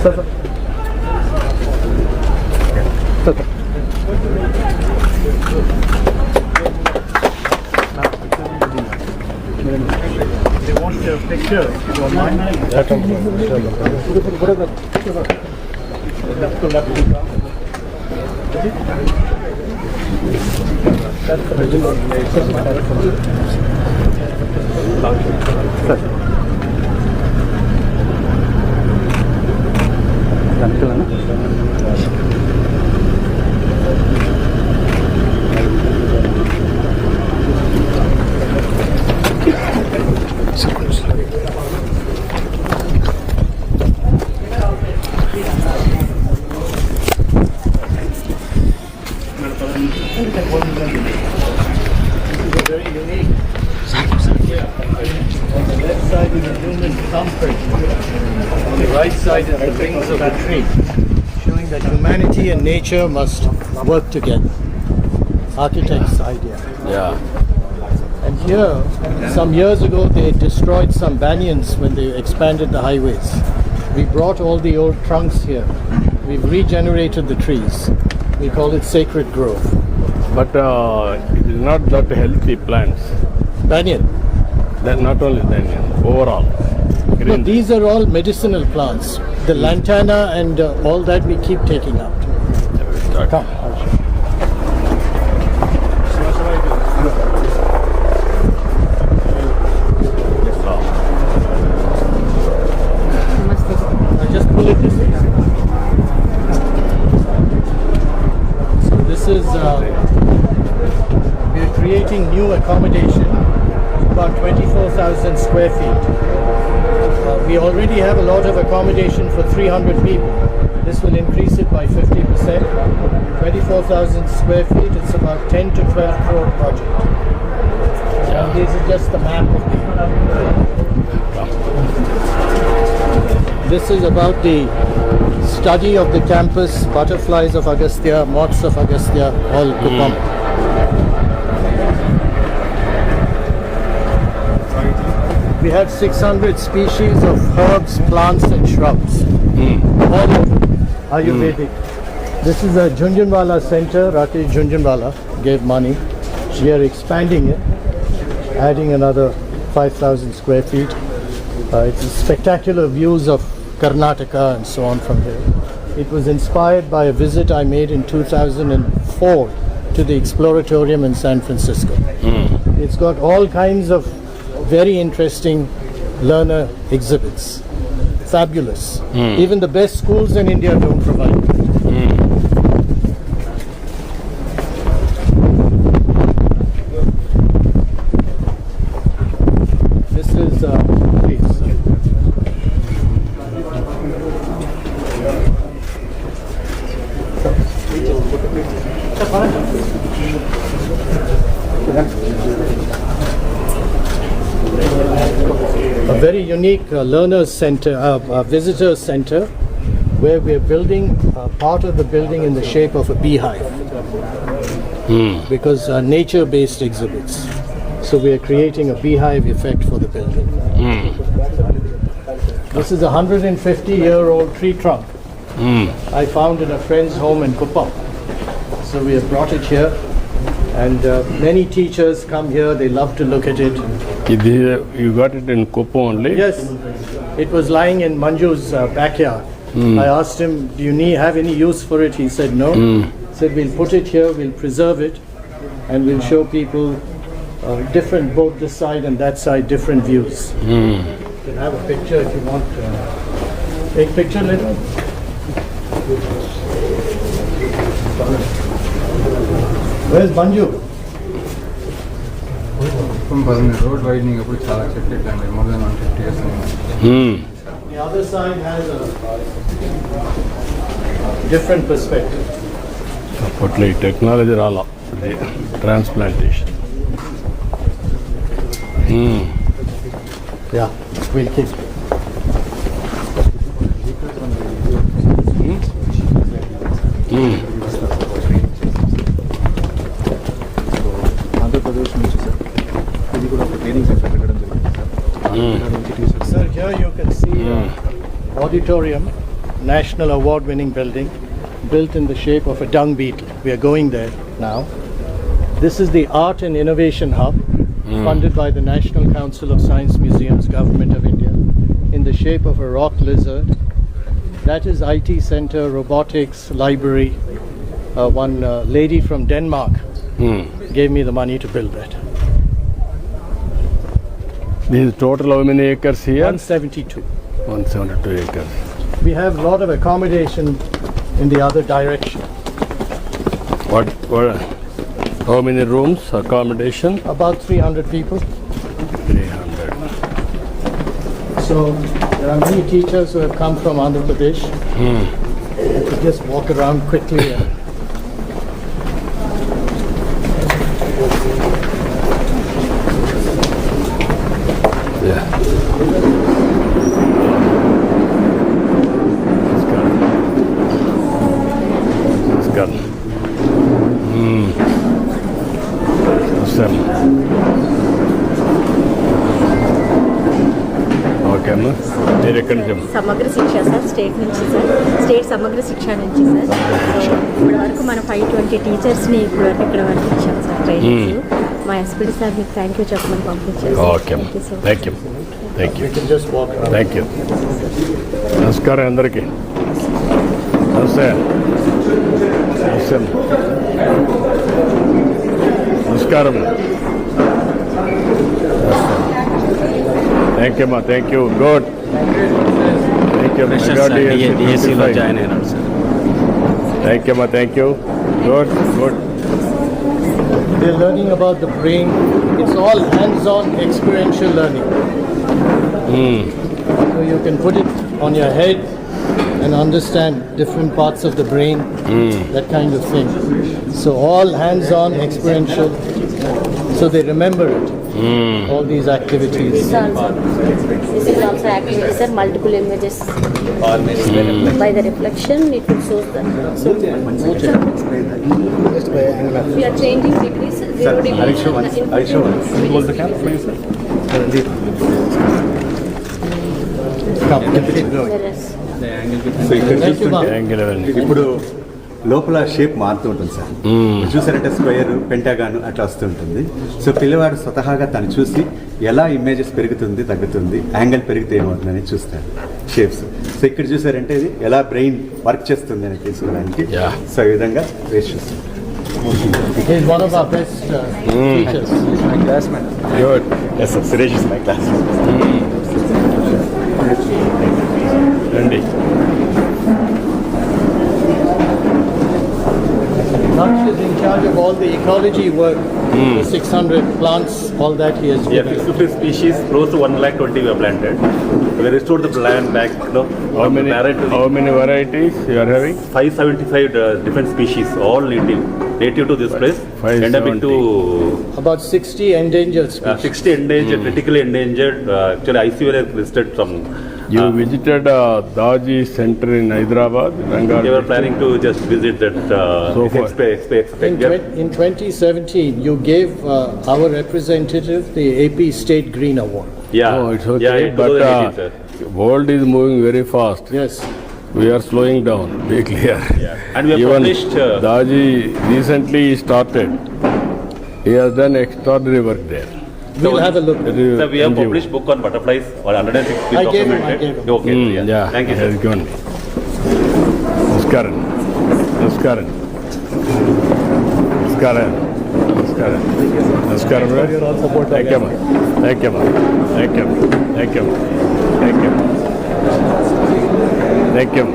Sir. They want a picture, if you don't mind. Left to left. That's the original. Very unique. On the left side is a human thumbprint. On the right side is the rings of a tree, showing that humanity and nature must work together. Architect's idea. Yeah. And here, some years ago, they destroyed some banyans when they expanded the highways. We brought all the old trunks here. We've regenerated the trees. We call it Sacred Grove. But it is not that healthy plants. Banyan. That not only banyan, overall. No, these are all medicinal plants. The lantana and all that we keep taking out. Come. Just pull it this way. So this is, we are creating new accommodation, about 24,000 square feet. We already have a lot of accommodation for 300 people. This will increase it by 50%. 24,000 square feet, it's about 10 to 12 crore project. And this is just the map of This is about the study of the campus, butterflies of Agastya, moths of Agastya, all Kuppam. We have 600 species of herbs, plants and shrubs. All Ayurvedic. This is a Jhunjhunwala center. Rakesh Jhunjhunwala gave money. We are expanding it, adding another 5,000 square feet. It's spectacular views of Karnataka and so on from here. It was inspired by a visit I made in 2004 to the Exploratorium in San Francisco. It's got all kinds of very interesting learner exhibits. Fabulous. Even the best schools in India don't provide it. This is please. A very unique learners center, visitors center, where we are building part of the building in the shape of a beehive, because nature-based exhibits. So we are creating a beehive effect for the building. This is a 150-year-old tree trunk I found in a friend's home in Kuppam. So we have brought it here, and many teachers come here. They love to look at it. You got it in Kuppam only? Yes, it was lying in Manju's backyard. I asked him, do you have any use for it? He said no. He said, we'll put it here, we'll preserve it, and we'll show people different, both this side and that side, different views. You can have a picture if you want. Take a picture later. Where's Manju? Road widening more than 150 years. The other side has a different perspective. Totally technology all transplantation. Yeah, we'll keep. Sir, here you can see auditorium. national award-winning building built in the shape of a dung beetle. We are going there now. This is the Art and Innovation Hub, funded by the National Council of Science Museums, Government of India, in the shape of a rock lizard. That is IT center, robotics, library. One lady from Denmark gave me the money to build that. This is total how many acres here? 172. 172 acres. We have a lot of accommodation in the other direction. What how many rooms, accommodation? About 300 people. 300. So there are many teachers who have come from Andhra Pradesh. You could just walk around quickly. Yeah. Namaskar. Okay అమ్మా మీరు ఎక్కడి నుంచి అమ్మా? సమగ్ర శిక్ష sir, state నుంచి sir, state సమగ్ర శిక్ష నుంచి సార్. ఇప్పటి వరకు మన 520 టీచర్స్ని ఇప్పుడు వరకు ఇక్కడ వరకు ఇచ్చాం సార్ ట్రైనింగ్స్. మా ఎస్పీడీ సార్ మీకు థ్యాంక్ యూ చెప్పమని పంపించారు. ఓకే అమ్మా thank you thank you You can just walk around. Thank you. నమస్కారం అందరికీ. నమస్తే నమస్తే నమస్కారం. థ్యాంక్ యూ అమ్మా thank you. Good thank you. డిఎస్సిలో జాయిన్ అయినాడు సార్. థ్యాంక్ యూ అమ్మా thank you. Good good. They're learning about the brain. It's all hands-on experiential learning. So you can put it on your head and understand different parts of the brain, that kind of thing. So all hands-on experiential. So they remember it. All these activities. This is also activity sir, multiple images. By the reflection it will show the. We are changing degrees. 0 degree. Come, keep it going. So ఇక్కడ Thank you, ma'am. Angle అవన్నీ. ఇప్పుడు లోపల shape మారుతూ ఉంటుంది sir. చూసారంటే square, పెంటాగాన్ అట్లా వస్తుంటుంది. So పిల్లవాడు స్వతహాగా తను చూసి ఎలా ఇమేజెస్ పెరుగుతుంది తగ్గుతుంది, యాంగిల్ పెరిగితే ఏమవుతుందని చూస్తారు షేప్స్. సో ఇక్కడ చూసారంటే ఇది ఎలా బ్రెయిన్ వర్క్ చేస్తుంది అని తెలుసుకోవడానికి. Yeah. సో ఈ విధంగా వేస్ట్ చూస్తాం. He's one of our best teachers. My classmate. Good. Yes sir, Suresh is my class. రండి. Daksh is in charge of all the ecology work, the 600 plants, all that he has Yeah, given. 50 species, close to 120 we have planted. We restored the land back, How many varieties you are having? 575 different species, all native to this place. 570. Endemic to About 60 endangered species. 60 endangered, critically endangered. Actually, ICU has listed some. You visited Daji Center in Hyderabad, Rangareddy. They were planning to just visit that. So far. In 2017, you gave our representative the AP State Green Award. Yeah, Oh, it's okay. Yeah, in But 2018, sir. world is moving very fast. Yes. We are slowing down. Be clear. Yeah. And we have Even published. Daji recently started. He has done extraordinary work there. We'll have a look. That is Sir, we have NGO. published book on butterflies, or 106 I gave him, documented. I gave him. Okay, Yeah. Thank you, sir. Has gone. Namaskaram. Namaskaram. Namaskaram. Namaskaram. Namaskaram. Thank you, man. Thank you, man. Thank you. Thank you. Thank you. Thank you.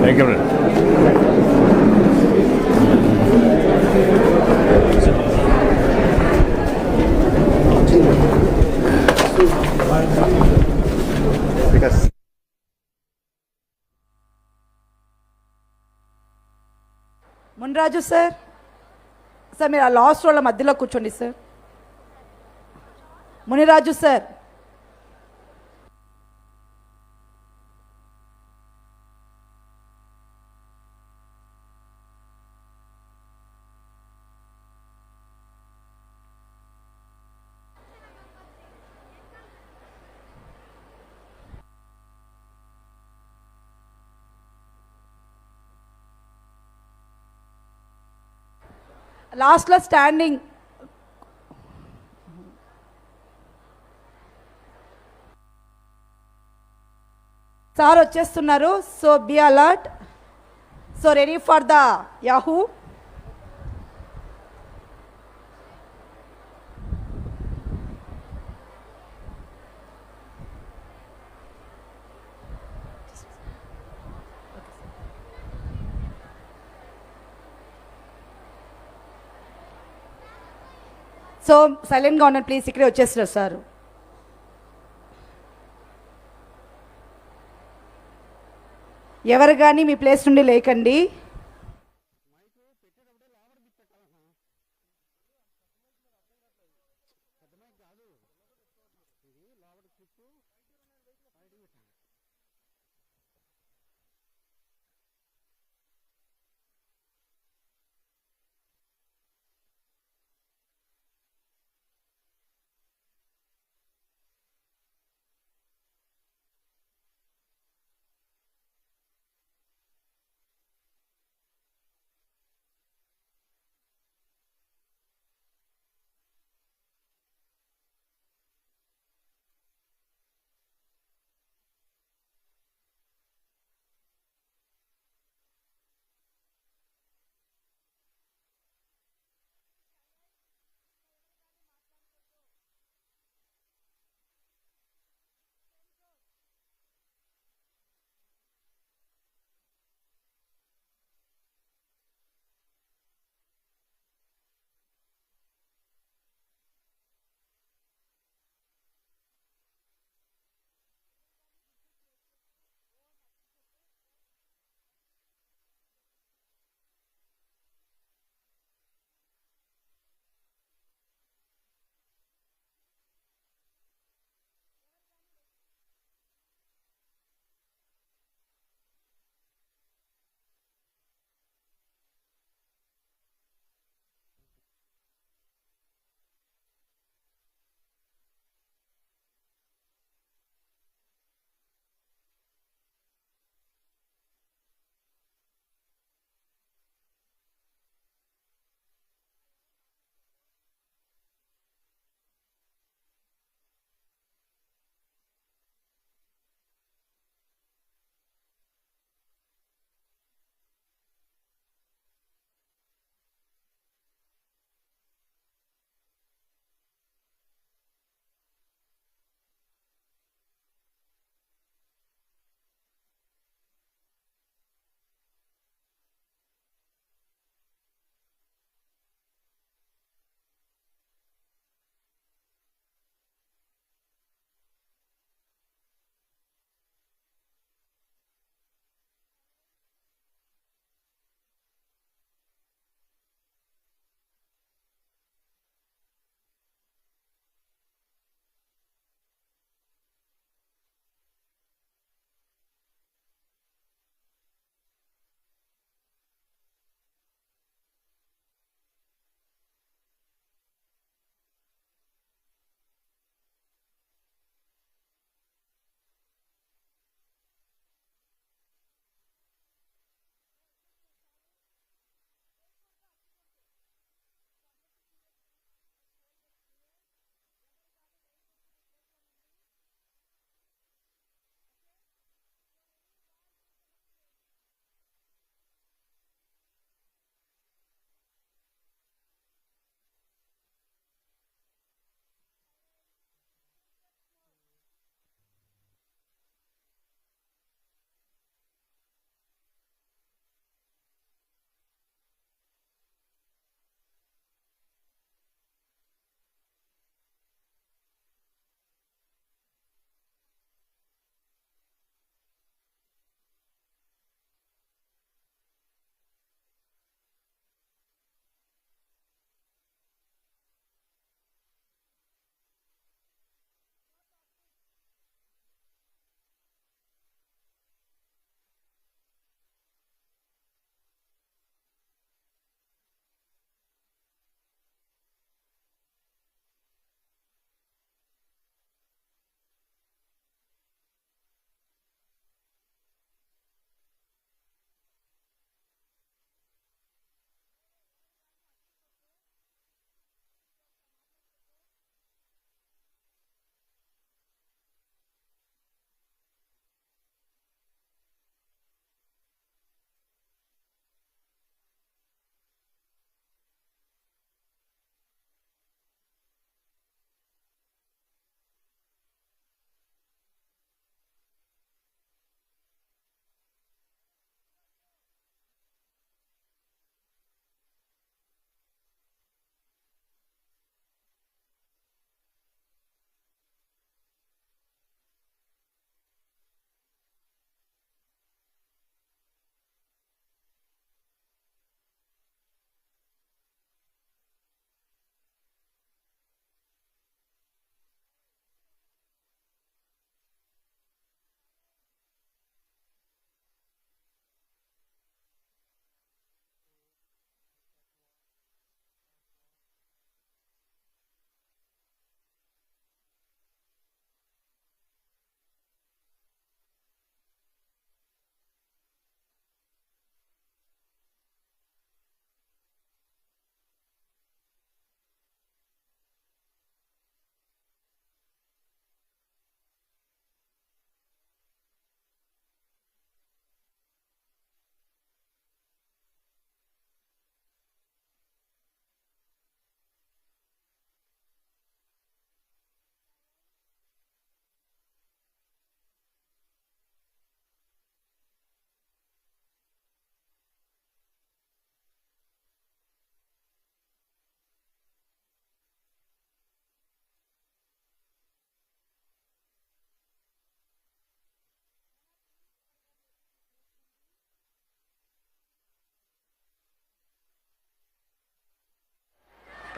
Thank you, man. Because Munraju sir, sir మీరు ఆ last రోల మధ్యలో కూర్చోండి sir. Muniraju sir, లాస్ట్లో standing. Sir వచ్చేస్తున్నారు. So be alert. So ready for the Yahoo. So సైలెంట్గా ఉన్నాను please. ఇక్కడే వచ్చేస్తున్నారు సార్. ఎవరు కానీ మీ ప్లేస్ నుండి లేకండి.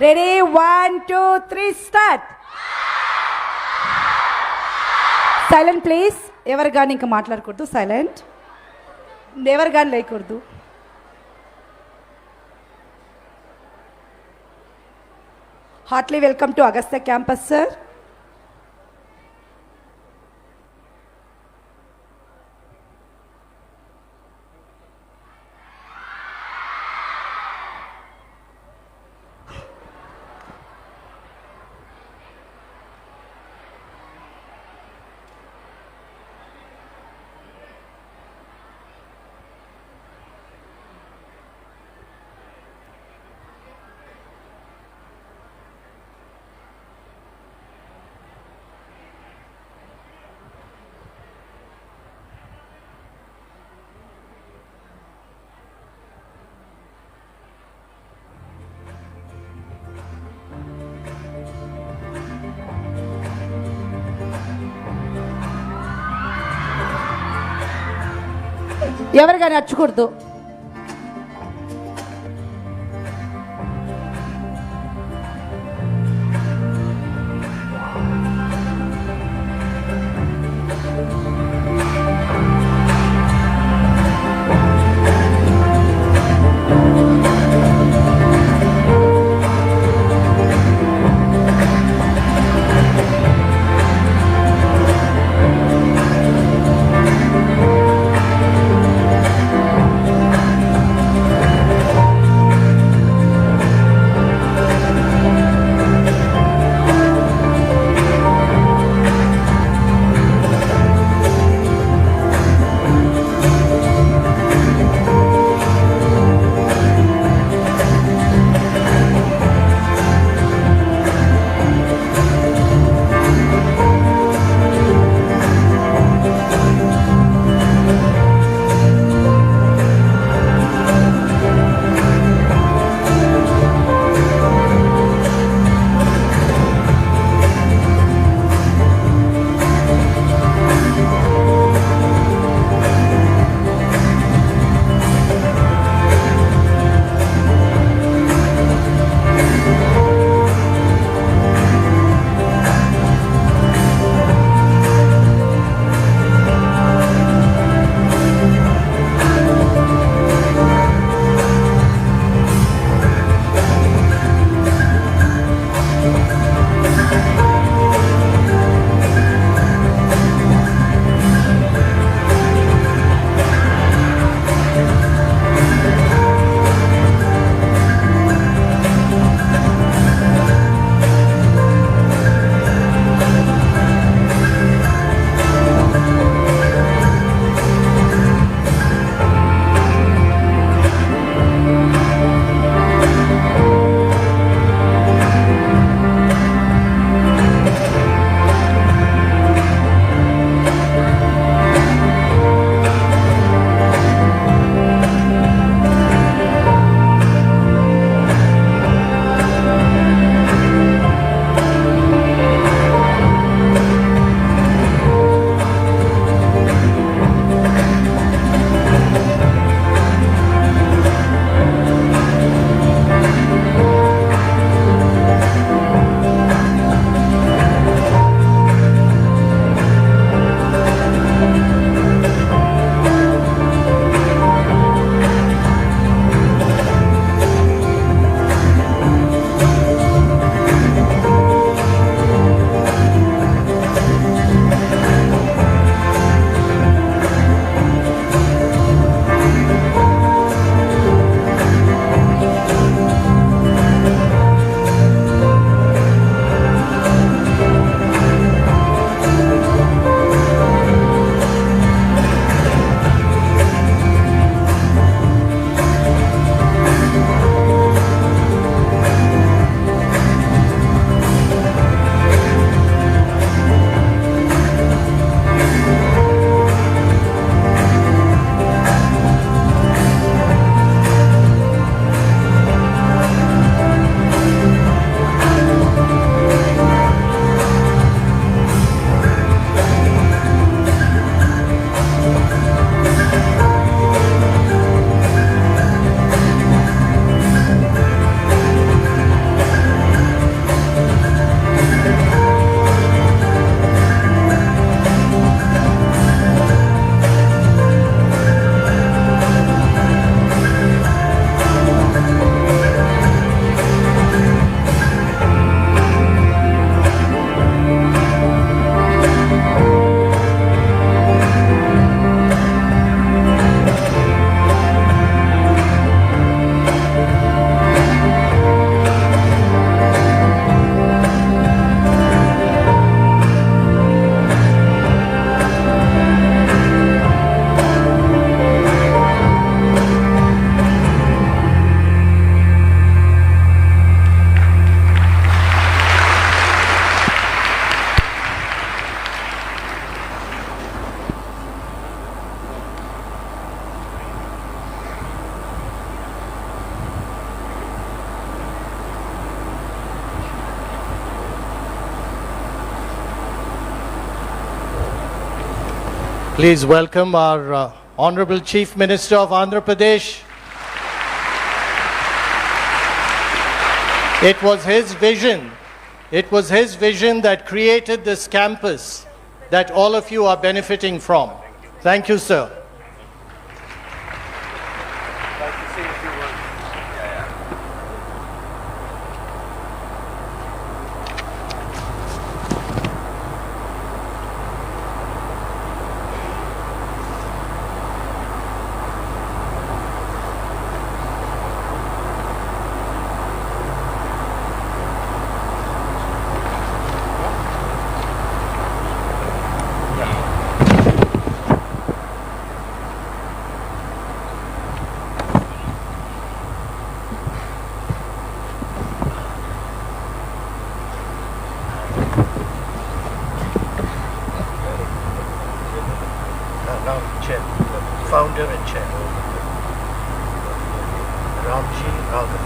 Ready 1 2 3 start. Silent please. ఎవరు కానీ ఇంకా మాట్లాడకూడదు. సైలెంట్. ఎవరు కానీ లేకూడదు. Heartily welcome to Agastya campus sir. ఎవరు కానీ అచ్చకూడదు. Please welcome our Honorable Chief Minister of Andhra Pradesh. It was his vision that created this campus that all of you are benefiting from. Thank you, sir. Now, chair, founder and chair, Ramji Raghavan.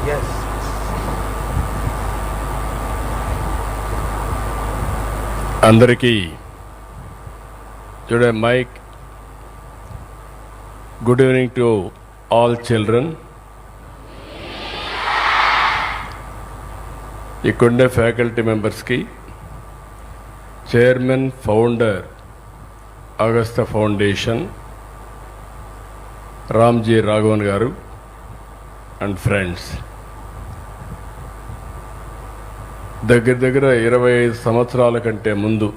Yes. అందరికీ today mic good evening to all children. ఇక్కడుండే faculty మెంబర్స్కి, chairman founder Agastya foundation Ramji Raghavan గారు and friends, దగ్గర 25 సంవత్సరాల కంటే ముందు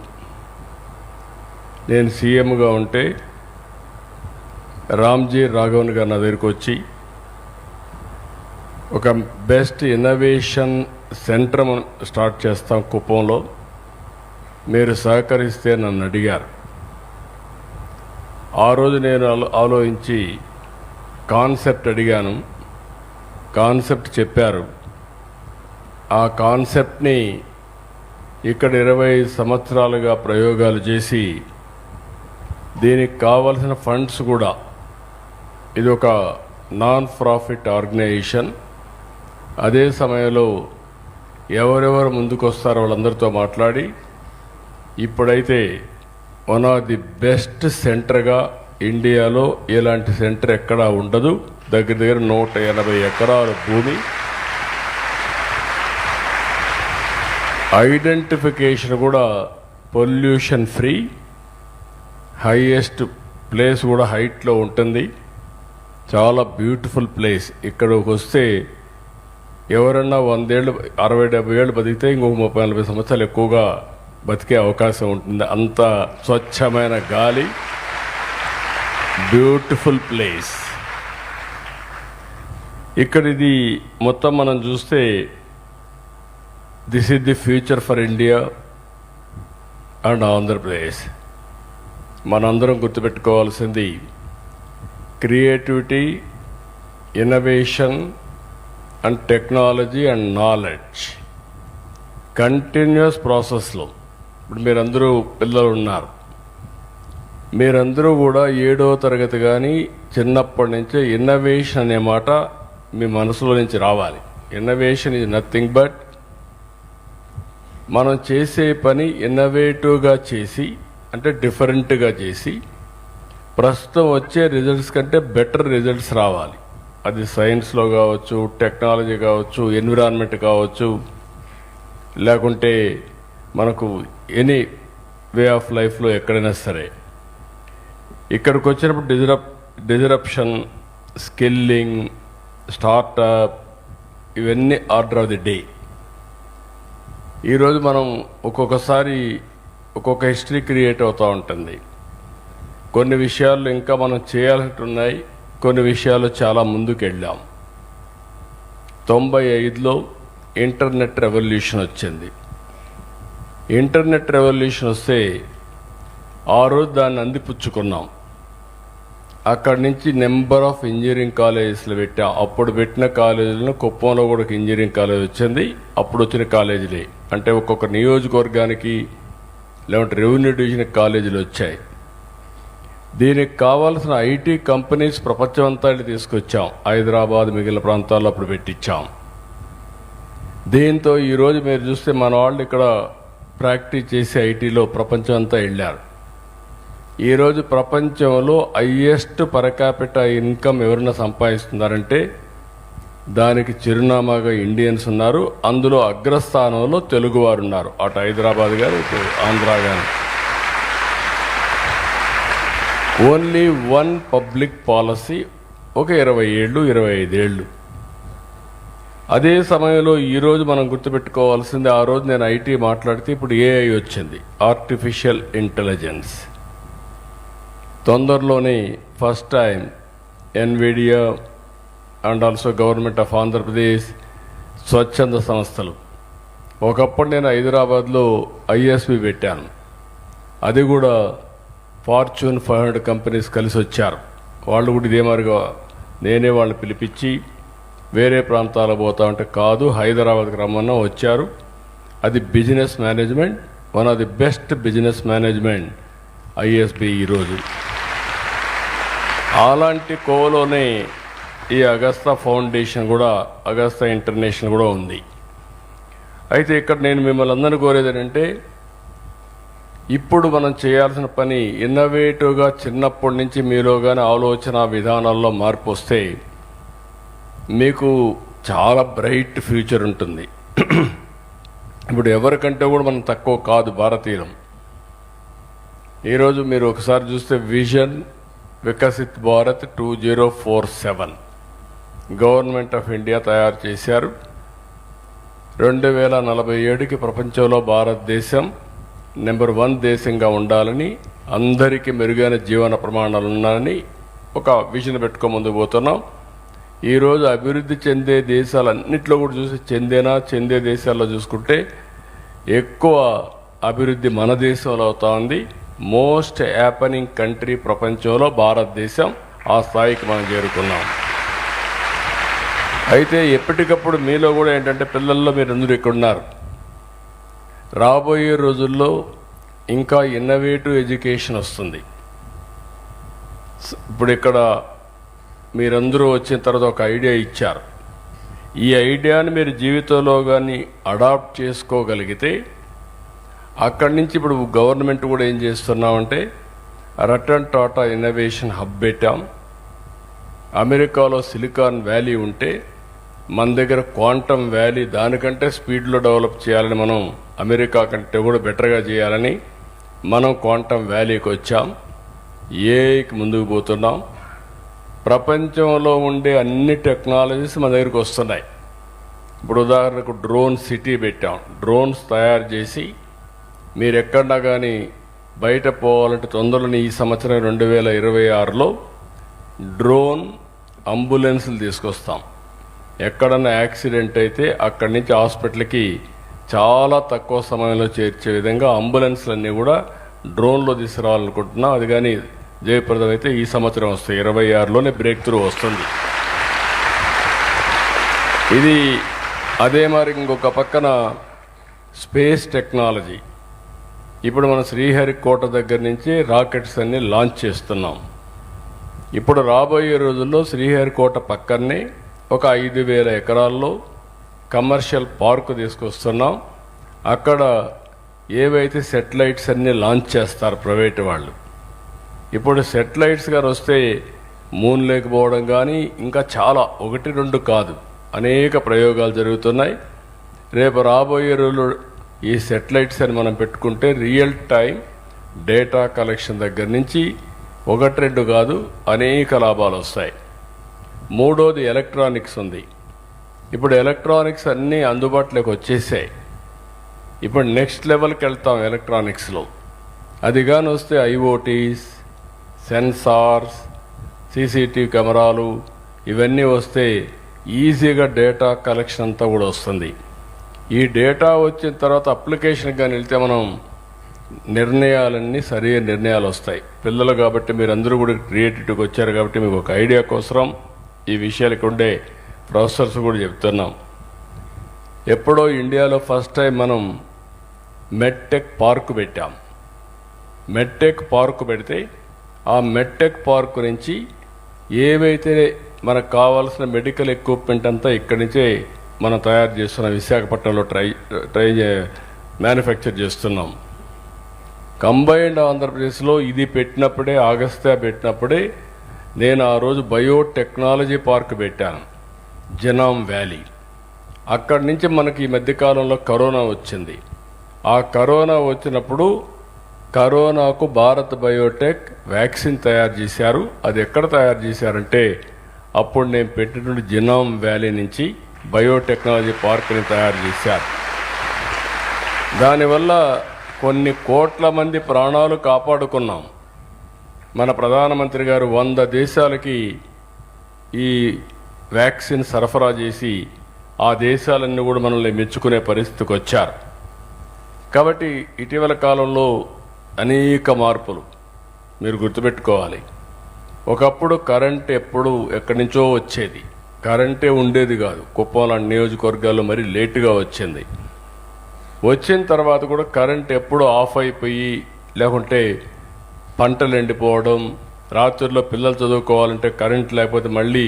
నేను సీఎంగా ఉంటే రామ్జీ రాఘవన్ గారు నా దగ్గరికి వచ్చి ఒక బెస్ట్ ఇన్నోవేషన్ సెంటర్ స్టార్ట్ చేస్తాం కుప్పంలో, మీరు సహకరిస్తే నన్ను అడిగారు. ఆ రోజు నేను ఆలోచించి కాన్సెప్ట్ అడిగాను, కాన్సెప్ట్ చెప్పారు. ఆ కాన్సెప్ట్ని ఇక్కడ 25 సంవత్సరాలుగా ప్రయోగాలు చేసి దీనికి కావలసిన ఫండ్స్ కూడా, ఇది ఒక నాన్ ప్రాఫిట్ ఆర్గనైజేషన్. అదే సమయంలో ఎవరెవరు ముందుకు వస్తారో వాళ్ళందరితో మాట్లాడి ఇప్పుడైతే వన్ ఆఫ్ ది బెస్ట్ సెంటర్గా ఇండియాలో ఇలాంటి సెంటర్ ఎక్కడా ఉండదు. దగ్గర 180 ఎకరాల భూమి, ఐడెంటిఫికేషన్ కూడా పొల్యూషన్ ఫ్రీ, హైయెస్ట్ ప్లేస్ కూడా హైట్లో ఉంటుంది. చాలా బ్యూటిఫుల్ ప్లేస్. ఇక్కడికి వస్తే ఎవరన్నా 100 ఏళ్ళు 60-70 ఏళ్ళు బతికితే ఇంకొక 30-40 సంవత్సరాలు ఎక్కువగా బతికే అవకాశం ఉంటుంది. అంత స్వచ్ఛమైన గాలి, బ్యూటిఫుల్ ప్లేస్. ఇక్కడ ఇది మొత్తం మనం చూస్తే this is the future for India and Andhra Pradesh. మనందరం గుర్తుపెట్టుకోవాల్సింది creativity, innovation and technology and knowledge continuous ప్రాసెస్లో. ఇప్పుడు మీరందరూ పిల్లలు ఉన్నారు, మీరందరూ కూడా 7వ తరగతి కానీ చిన్నప్పటి నుంచే ఇన్నోవేషన్ అనే మాట మీ మనసులో నుంచి రావాలి. ఇన్నోవేషన్ ఈజ్ నథింగ్ బట్ మనం చేసే పని ఇన్నోవేటివ్గా చేసి, అంటే డిఫరెంట్గా చేసి ప్రస్తుతం వచ్చే రిజల్ట్స్ కంటే బెటర్ రిజల్ట్స్ రావాలి. అది సైన్స్లో కావచ్చు, టెక్నాలజీ కావచ్చు, ఎన్విరాన్మెంట్ కావచ్చు, లేకుంటే మనకు ఎనీ వే ఆఫ్ లైఫ్లో ఎక్కడైనా సరే. ఇక్కడికి వచ్చినప్పుడు డిజరప్షన్, స్కిల్లింగ్, స్టార్టప్, ఇవన్నీ ఆర్డర్ ఆఫ్ ది డే. ఈరోజు మనం ఒక్కొక్కసారి ఒక్కొక్క హిస్టరీ క్రియేట్ అవుతూ ఉంటుంది. కొన్ని విషయాలు ఇంకా మనం చేయాల్సి ఉన్నాయి, కొన్ని విషయాలు చాలా ముందుకు వెళ్ళాం. 95లో ఇంటర్నెట్ రెవల్యూషన్ వచ్చింది. ఇంటర్నెట్ రెవల్యూషన్ వస్తే ఆ రోజు దాన్ని అందిపుచ్చుకున్నాం. అక్కడి నుంచి నెంబర్ ఆఫ్ ఇంజనీరింగ్ కాలేజెస్లు పెట్టాం. అప్పుడు పెట్టిన కాలేజీలను కుప్పంలో కూడా ఒక ఇంజనీరింగ్ కాలేజ్ వచ్చింది. అప్పుడు వచ్చిన కాలేజీలే, అంటే ఒక్కొక్క నియోజకవర్గానికి లేదంటే రెవెన్యూ డివిజన్ కాలేజీలు వచ్చాయి. దీనికి కావాల్సిన ఐటీ కంపెనీస్ ప్రపంచమంతా తీసుకొచ్చాం. హైదరాబాద్, మిగిలిన ప్రాంతాల్లో అప్పుడు పెట్టించాం. దీంతో ఈరోజు మీరు చూస్తే మన వాళ్ళు ఇక్కడ ప్రాక్టీస్ చేసి ఐటీలో ప్రపంచం అంతా వెళ్ళారు. ఈరోజు ప్రపంచంలో హైయెస్ట్ పర్ క్యాపిటల్ ఇన్కమ్ ఎవరైనా సంపాదిస్తున్నారంటే దానికి చిరునామాగా ఇండియన్స్ ఉన్నారు. అందులో అగ్రస్థానంలో తెలుగువారు ఉన్నారు. అటు హైదరాబాద్ కానీ ఇటు ఆంధ్ర కానీ. ఓన్లీ వన్ పబ్లిక్ పాలసీ ఒక 20 ఏళ్ళు 25 ఏళ్ళు. అదే సమయంలో ఈరోజు మనం గుర్తుపెట్టుకోవాల్సింది, ఆ రోజు నేను ఐటీ మాట్లాడితే ఇప్పుడు ఏఐ వచ్చింది, ఆర్టిఫిషియల్ ఇంటెలిజెన్స్. తొందరలోనే first time Nvidia and also government of Andhra Pradesh, స్వచ్ఛంద సంస్థలు. ఒకప్పుడు నేను హైదరాబాద్లో ఐఎస్బి పెట్టాను. అది కూడా ఫార్చ్యూన్ 500 కంపెనీస్ కలిసి వచ్చారు. వాళ్ళు కూడా ఇదే మాదిరిగా నేనే వాళ్ళని పిలిపించి వేరే ప్రాంతాలకు పోతా ఉంటే కాదు హైదరాబాద్కి రమ్మన్నా వచ్చారు. అది business management, one of the best business management ISB ఈరోజు. అలాంటి కోవలోనే ఈ అగస్తా ఫౌండేషన్ కూడా, అగస్తా ఇంటర్నేషనల్ కూడా ఉంది. అయితే ఇక్కడ నేను మిమ్మల్ని అందరినీ కోరేది ఏంటంటే, ఇప్పుడు మనం చేయాల్సిన పని ఇన్నోవేటివ్గా చిన్నప్పటి నుంచి మీలో కానీ ఆలోచన విధానాల్లో మార్పు వస్తే మీకు చాలా బ్రైట్ ఫ్యూచర్ ఉంటుంది. ఇప్పుడు ఎవరికంటే కూడా మనం తక్కువ కాదు భారతీయులం. ఈరోజు మీరు ఒకసారి చూస్తే vision Viksit Bharat 2047 government of India తయారు చేశారు. 2047కి ప్రపంచంలో భారతదేశం నెంబర్ 1 దేశంగా ఉండాలని, అందరికీ మెరుగైన జీవన ప్రమాణాలు ఉన్నాయని ఒక విజన్ పెట్టుకొని ముందుకు పోతున్నాం. ఈరోజు అభివృద్ధి చెందే దేశాలన్నింటిలో కూడా చూసి చెందే దేశాల్లో చూసుకుంటే ఎక్కువ అభివృద్ధి మన దేశంలో అవుతా ఉంది. మోస్ట్ హ్యాపనింగ్ కంట్రీ ప్రపంచంలో భారతదేశం. ఆ స్థాయికి మనం చేరుకున్నాం. అయితే ఎప్పటికప్పుడు మీలో కూడా ఏంటంటే, పిల్లల్లో మీరు అందరూ ఇక్కడ ఉన్నారు, రాబోయే రోజుల్లో ఇంకా ఇన్నోవేటివ్ ఎడ్యుకేషన్ వస్తుంది. ఇప్పుడు ఇక్కడ మీరందరూ వచ్చిన తర్వాత ఒక ఐడియా ఇచ్చారు. ఈ ఐడియాని మీరు జీవితంలో కానీ అడాప్ట్ చేసుకోగలిగితే, అక్కడి నుంచి ఇప్పుడు గవర్నమెంట్ కూడా ఏం చేస్తున్నామంటే రతన్ టాటా ఇన్నోవేషన్ హబ్ పెట్టాం. అమెరికాలో సిలికాన్ వ్యాలీ ఉంటే మన దగ్గర క్వాంటమ్ వ్యాలీ దానికంటే స్పీడ్లో డెవలప్ చేయాలని, మనం అమెరికా కంటే కూడా బెటర్గా చేయాలని మనం క్వాంటమ్ వ్యాలీకి వచ్చాం. ఏఐకి ముందుకు పోతున్నాం. ప్రపంచంలో ఉండే అన్ని టెక్నాలజీస్ మన దగ్గరికి వస్తున్నాయి. ఇప్పుడు ఉదాహరణకు డ్రోన్ సిటీ పెట్టాం. డ్రోన్స్ తయారు చేసి మీరు ఎక్కడన్నా కానీ బయట పోవాలంటే తొందరలోనే ఈ సంవత్సరం 2026లో డ్రోన్ అంబులెన్స్లు తీసుకొస్తాం. ఎక్కడన్నా యాక్సిడెంట్ అయితే అక్కడి నుంచి హాస్పిటల్కి చాలా తక్కువ సమయంలో చేర్చే విధంగా అంబులెన్స్లన్నీ కూడా డ్రోన్లో తీసుకురావాలనుకుంటున్నాం. అది కానీ జయప్రదం అయితే ఈ సంవత్సరం వస్తాయి. 26లోనే బ్రేక్ త్రూ వస్తుంది. ఇది అదే మరి ఇంకొక పక్కన స్పేస్ టెక్నాలజీ. ఇప్పుడు మన శ్రీహరికోట దగ్గర నుంచి రాకెట్స్ అన్ని లాంచ్ చేస్తున్నాం. ఇప్పుడు రాబోయే రోజుల్లో శ్రీహరికోట పక్కనే ఒక 5,000 ఎకరాల్లో కమర్షియల్ పార్క్ తీసుకొస్తున్నాం. అక్కడ ఏవైతే సెటిలైట్స్ అన్నీ లాంచ్ చేస్తారు ప్రైవేట్ వాళ్ళు. ఇప్పుడు సెటిలైట్స్ గారు వస్తే మూన్ లేకపోవడం కానీ ఇంకా చాలా 1-2 కాదు అనేక ప్రయోగాలు జరుగుతున్నాయి. రేపు రాబోయే రోజులు ఈ సెటిలైట్స్ అని మనం పెట్టుకుంటే రియల్ టైం డేటా కలెక్షన్ దగ్గర నుంచి 1-2 కాదు అనేక లాభాలు వస్తాయి. మూడోది ఎలక్ట్రానిక్స్ ఉంది. ఇప్పుడు ఎలక్ట్రానిక్స్ అన్నీ అందుబాటులోకి వచ్చేసాయి. ఇప్పుడు నెక్స్ట్ లెవెల్కి వెళ్తాం ఎలక్ట్రానిక్స్లో. అది కానీ వస్తే ఐఓటీస్, సెన్సార్స్, సీసీటీవీ కెమెరాలు ఇవన్నీ వస్తే ఈజీగా డేటా కలెక్షన్ అంతా కూడా వస్తుంది. ఈ డేటా వచ్చిన తర్వాత అప్లికేషన్కి కానీ వెళ్తే మనం నిర్ణయాలన్నీ సరైన నిర్ణయాలు వస్తాయి. పిల్లలు కాబట్టి మీరందరూ కూడా క్రియేటివిటీకి వచ్చారు కాబట్టి మీకు ఒక ఐడియా కోసం ఈ విషయాలకు ఉండే ప్రొఫెసర్స్ కూడా చెప్తున్నాం. ఎప్పుడో ఇండియాలో ఫస్ట్ టైం మనం మెడ్టెక్ పార్క్ పెట్టాం. మెడ్టెక్ పార్క్ పెడితే ఆ మెడ్టెక్ పార్క్ నుంచి ఏవైతే మనకు కావాల్సిన మెడికల్ ఎక్విప్మెంట్ అంతా ఇక్కడి నుంచే మనం తయారు చేస్తున్న విశాఖపట్నంలో మ్యానుఫ్యాక్చర్ చేస్తున్నాం. కంబైన్డ్ ఆంధ్రప్రదేశ్లో ఇది పెట్టినప్పుడే, ఆగస్త్యా పెట్టినప్పుడే నేను ఆ రోజు బయోటెక్నాలజీ పార్క్ పెట్టాను, జెనామ్ వ్యాలీ. అక్కడి నుంచి మనకి ఈ మధ్యకాలంలో కరోనా వచ్చింది. ఆ కరోనా వచ్చినప్పుడు కరోనాకు భారత్ బయోటెక్ వ్యాక్సిన్ తయారు చేశారు. అది ఎక్కడ తయారు చేశారంటే అప్పుడు నేను పెట్టినటువంటి జెనామ్ వ్యాలీ నుంచి బయోటెక్నాలజీ పార్క్ని తయారు చేశారు. దానివల్ల కొన్ని కోట్ల మంది ప్రాణాలు కాపాడుకున్నాం. మన ప్రధానమంత్రి గారు 100 దేశాలకి ఈ వ్యాక్సిన్ సరఫరా చేసి ఆ దేశాలన్నీ కూడా మనల్ని మెచ్చుకునే పరిస్థితికి వచ్చారు. కాబట్టి ఇటీవల కాలంలో అనేక మార్పులు మీరు గుర్తుపెట్టుకోవాలి. ఒకప్పుడు కరెంట్ ఎప్పుడు ఎక్కడి నుంచో వచ్చేది, కరెంటే ఉండేది కాదు. కుప్పం లాంటి నియోజకవర్గాల్లో మరీ లేటుగా వచ్చింది. వచ్చిన తర్వాత కూడా కరెంట్ ఎప్పుడు ఆఫ్ అయిపోయి, లేకుంటే పంటలు ఎండిపోవడం, రాత్రుల్లో పిల్లలు చదువుకోవాలంటే కరెంట్ లేకపోతే మళ్ళీ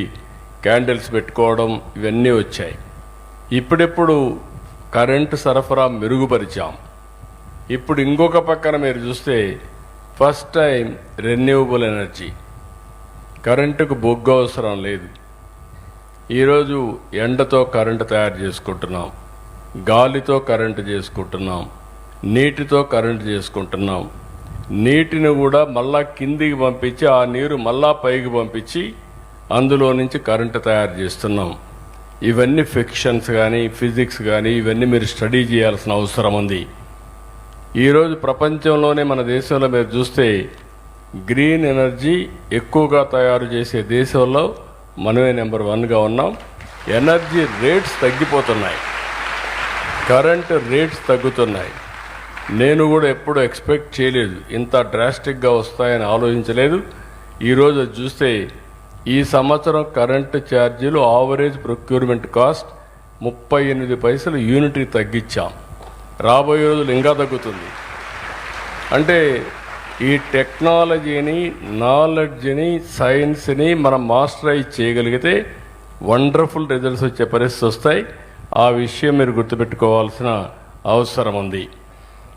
క్యాండిల్స్ పెట్టుకోవడం, ఇవన్నీ వచ్చాయి. ఇప్పుడెప్పుడు కరెంటు సరఫరా మెరుగుపరిచాం. ఇప్పుడు ఇంకొక పక్కన మీరు చూస్తే ఫస్ట్ టైం రెన్యూవబుల్ ఎనర్జీ, కరెంటుకు బొగ్గు అవసరం లేదు. ఈరోజు ఎండతో కరెంటు తయారు చేసుకుంటున్నాం, గాలితో కరెంటు చేసుకుంటున్నాం, నీటితో కరెంటు చేసుకుంటున్నాం. నీటిని కూడా మళ్ళా కిందికి పంపించి ఆ నీరు మళ్ళా పైకి పంపించి అందులో నుంచి కరెంటు తయారు చేస్తున్నాం. ఇవన్నీ ఫిక్షన్స్ కానీ ఫిజిక్స్ కానీ ఇవన్నీ మీరు స్టడీ చేయాల్సిన అవసరం ఉంది. ఈరోజు ప్రపంచంలోనే మన దేశంలో మీరు చూస్తే గ్రీన్ ఎనర్జీ ఎక్కువగా తయారు చేసే దేశంలో మనమే నెంబర్ 1గా ఉన్నాం. ఎనర్జీ రేట్స్ తగ్గిపోతున్నాయి, కరెంటు రేట్స్ తగ్గుతున్నాయి. నేను కూడా ఎప్పుడు ఎక్స్పెక్ట్ చేయలేదు, ఇంత డ్రాస్టిక్గా వస్తాయని ఆలోచించలేదు. ఈరోజు చూస్తే ఈ సంవత్సరం కరెంటు ఛార్జీలు ఆవరేజ్ ప్రొక్యూర్మెంట్ కాస్ట్ 38 పైసలు యూనిట్కి తగ్గించాం. రాబోయే రోజులు ఇంకా తగ్గుతుంది. అంటే ఈ టెక్నాలజీని, నాలెడ్జ్ని, సైన్స్ని మనం మాస్టరైజ్ చేయగలిగితే వండర్ఫుల్ రిజల్ట్స్ వచ్చే పరిస్థితి వస్తాయి. ఆ విషయం మీరు గుర్తుపెట్టుకోవాల్సిన అవసరం ఉంది.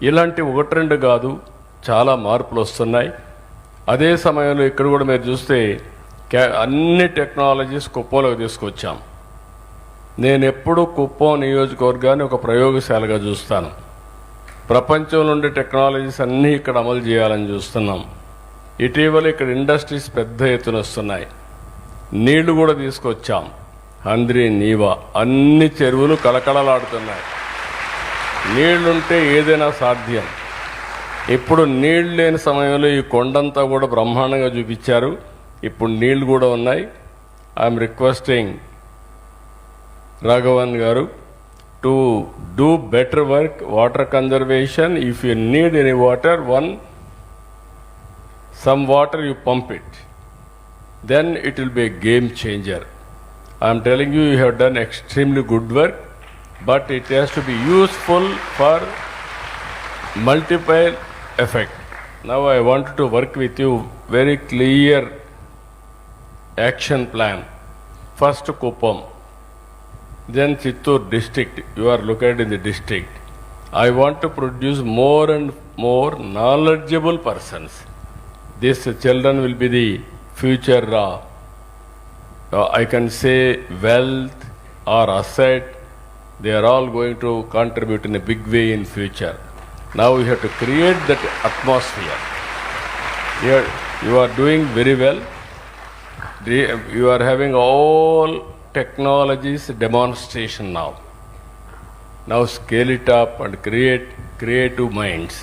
ఇలాంటి 1-2 కాదు, చాలా మార్పులు వస్తున్నాయి. అదే సమయంలో ఇక్కడ కూడా మీరు చూస్తే అన్ని టెక్నాలజీస్ కుప్పంలోకి తీసుకొచ్చాం. నేను ఎప్పుడూ కుప్పం నియోజకవర్గాన్ని ఒక ప్రయోగశాలగా చూస్తాను. ప్రపంచంలో ఉండే టెక్నాలజీస్ అన్నీ ఇక్కడ అమలు చేయాలని చూస్తున్నాం. ఇటీవల ఇక్కడ ఇండస్ట్రీస్ పెద్ద ఎత్తున వస్తున్నాయి. నీళ్లు కూడా తీసుకొచ్చాం. హంద్రీ, నీవా అన్ని చెరువులు కళకళలాడుతున్నాయి. నీళ్లుంటే ఏదైనా సాధ్యం. ఇప్పుడు నీళ్లు లేని సమయంలో ఈ కొండంతా కూడా బ్రహ్మాండంగా చూపించారు. ఇప్పుడు నీళ్లు కూడా ఉన్నాయి. ఐఎమ్ రిక్వెస్టింగ్ రాఘవన్ గారు to do better work, water conservation. If you need any water, some water you pump it, then it will be a game changer. I am telling you, you have done extremely good work, but it has to be useful for multiple effect. Now I want to work with you very clear action plan. First Kuppam, then Chittoor district. You are located in the district. I want to produce more and more knowledgeable persons. These children will be the future, I can say, wealth or asset. They are all going to contribute in a big way in future. Now we have to create that atmosphere. You are doing very well. You are having all technologies demonstration now. Now scale it up and create creative minds.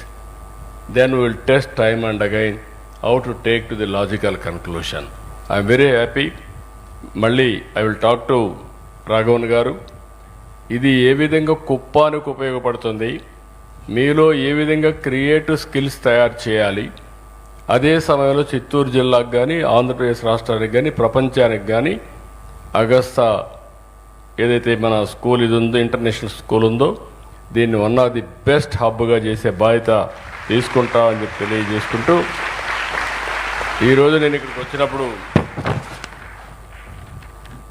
Then we will test time and again how to take to the logical conclusion. I am very happy. మళ్ళీ I will talk to Raghavan గారు. ఇది ఏ విధంగా కుప్పానికి ఉపయోగపడుతుంది, మీలో ఏ విధంగా creative skills తయారు చేయాలి, అదే సమయంలో చిత్తూరు జిల్లాకు కానీ ఆంధ్రప్రదేశ్ రాష్ట్రానికి కానీ ప్రపంచానికి కానీ అగస్తా ఏదైతే మన స్కూల్ ఇది ఉందో, ఇంటర్నేషనల్ స్కూల్ ఉందో, దీన్ని వన్ ఆఫ్ ది బెస్ట్ హబ్గా చేసే బాధ్యత తీసుకుంటామని చెప్పి తెలియజేసుకుంటూ, ఈరోజు నేను ఇక్కడికి వచ్చినప్పుడు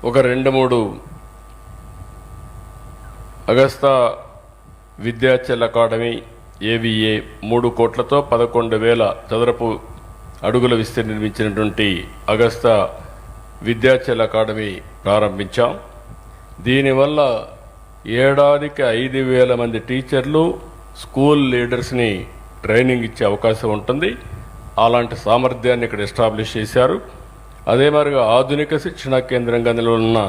ఒక 2-3 అగస్తా విద్యాచల్ అకాడమీ ఏవిఏ 3 కోట్లతో 11,000 చదరపు అడుగుల విస్తీర్ణం నిర్మించినటువంటి అగస్తా విద్యాచల్ అకాడమీ ప్రారంభించాం. దీనివల్ల ఏడాదికి 5,000 మంది టీచర్లు స్కూల్ లీడర్స్ని ట్రైనింగ్ ఇచ్చే అవకాశం ఉంటుంది. అలాంటి సామర్థ్యాన్ని ఇక్కడ ఎస్టాబ్లిష్ చేశారు. అదే మరిగా ఆధునిక శిక్షణా కేంద్రంగా నిలవనున్న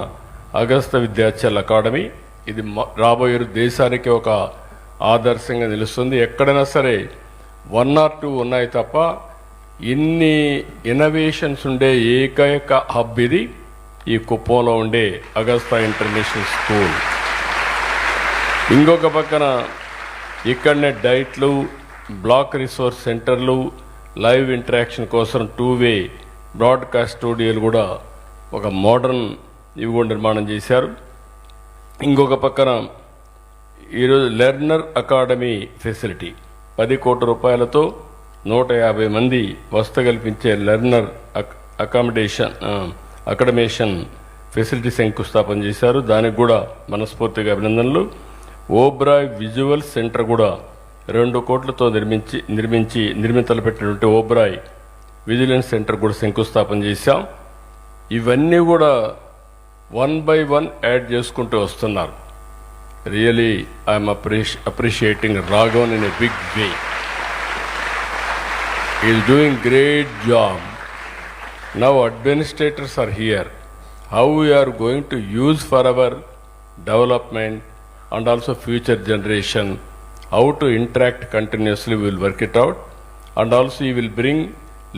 అగస్తా విద్యాచల్ అకాడమీ ఇది రాబోయే దేశానికి ఒక ఆదర్శంగా నిలుస్తుంది. ఎక్కడైనా సరే 1 or 2 ఉన్నాయి తప్ప ఇన్ని ఇన్నోవేషన్స్ ఉండే ఏకైక హబ్ ఇది ఈ కుప్పంలో ఉండే అగస్తా ఇంటర్నేషనల్ స్కూల్. ఇంకొక పక్కన ఇక్కడనే డైట్లు, బ్లాక్ రిసోర్స్ సెంటర్లు, లైవ్ ఇంటరాక్షన్ కోసం 2-way బ్రాడ్కాస్ట్ స్టూడియోలు కూడా ఒక మోడర్న్ ఇవి కూడా నిర్మాణం చేశారు. ఇంకొక పక్కన ఈరోజు లెర్నర్ అకాడమీ ఫెసిలిటీ 10 కోట్ల రూపాయలతో 150 మంది వసతి కల్పించే లెర్నర్ అకాడమేషన్ ఫెసిలిటీ శంకుస్థాపన చేశారు. దానికి కూడా మనస్ఫూర్తిగా అభినందనలు. ఓబ్రాయ్ విజువల్ సెంటర్ కూడా 2 కోట్లతో నిర్మింతలు పెట్టినటువంటి ఓబ్రాయ్ విజిలెన్స్ సెంటర్ కూడా శంకుస్థాపన చేశాం. ఇవన్నీ కూడా 1 by 1 యాడ్ చేసుకుంటూ వస్తున్నారు. Really I'm appreciating Raghavan in a big way. He is doing great job. Now administrators are here. How we are going to use for our development and also future generation, how to interact continuously, we will work it out. And also we will bring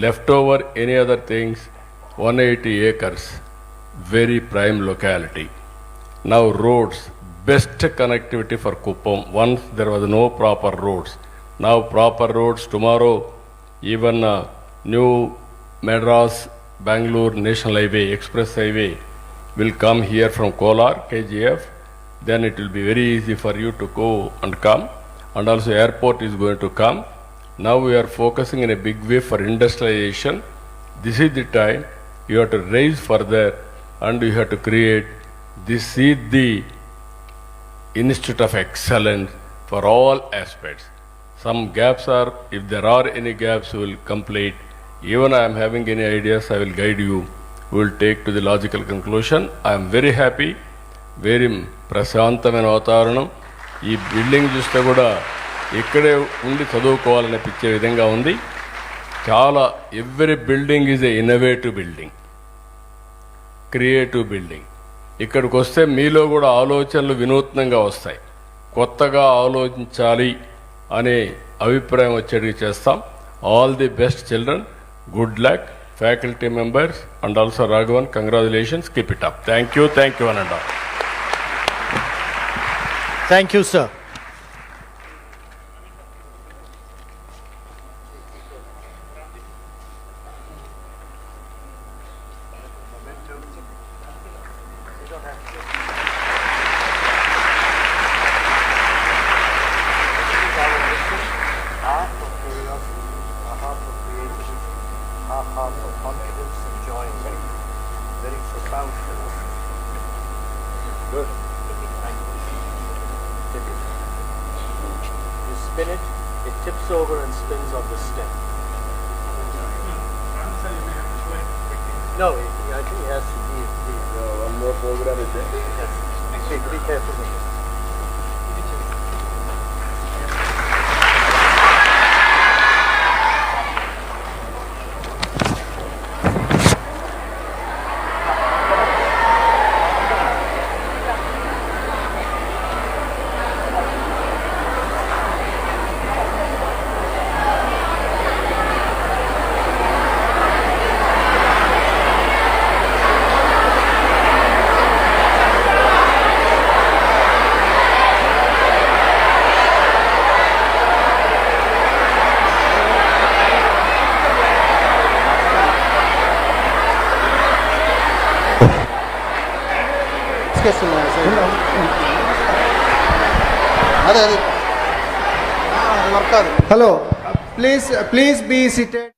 leftover any other things, 180 acres, very prime locality. Now roads, best connectivity for Kuppam. Once there was no proper roads. Now proper roads. Tomorrow even new Madras Bangalore National Highway, Express Highway will come here from Kolar, KGF. Then it will be very easy for you to go and come. And also airport is going to come. Now we are focusing in a big way for industrialization. This is the time you have to raise further and you have to create this is the Institute of Excellence for all aspects. Some gaps are, if there are any gaps, we will complete. Even I am having any ideas, I will guide you. We will take to the logical conclusion. I am very happy, very ప్రశాంతమైన వాతావరణం. ఈ building చూస్తే కూడా ఇక్కడే ఉండి చదువుకోవాలనిపించే విధంగా ఉంది. చాలా every building is a innovative building, creative building. ఇక్కడికి వస్తే మీలో కూడా ఆలోచనలు వినూత్నంగా వస్తాయి. కొత్తగా ఆలోచించాలి అనే అభిప్రాయం వచ్చేటివి చేస్తాం. All the best children, good luck, faculty members and also Raghavan, congratulations, keep it up. Thank you అనండి. Thank you, sir. Half of confidence and joy. Very profound philosophy. Good. You spin it, it tips over and spins on the stem. No, I think it has to be. One more program is there. Yes. Be careful with it. Hello, please be seated.